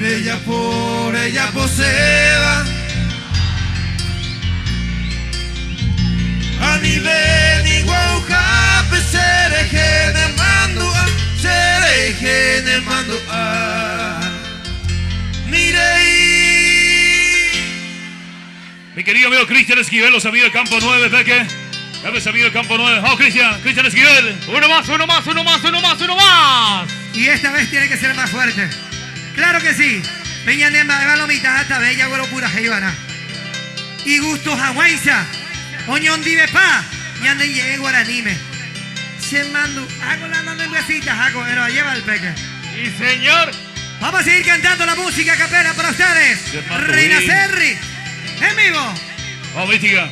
Ella por ella poseba. Ani beni guauja peserejene mandua, serejene mandua. Mirei. Mi querido amigo Cristian Esquivel, los amigos del Campo 9, Peque. Dame amigo del Campo 9. ¡Oh, Cristian Esquivel! Uno más. Y esta vez tiene que ser más fuerte. Claro que sí. Peña Nema de Balomita, hasta bella güero pura jeibana. Y gusto hawaisa. Oñón divepa. Y anden llegue guaranime. Se mando. Hago la mano en huesitas, hago, pero lleva el peque. Y señor. Vamos a seguir cantando la música a capela para ustedes. Reina Serri. En vivo. ¡Oh, mística!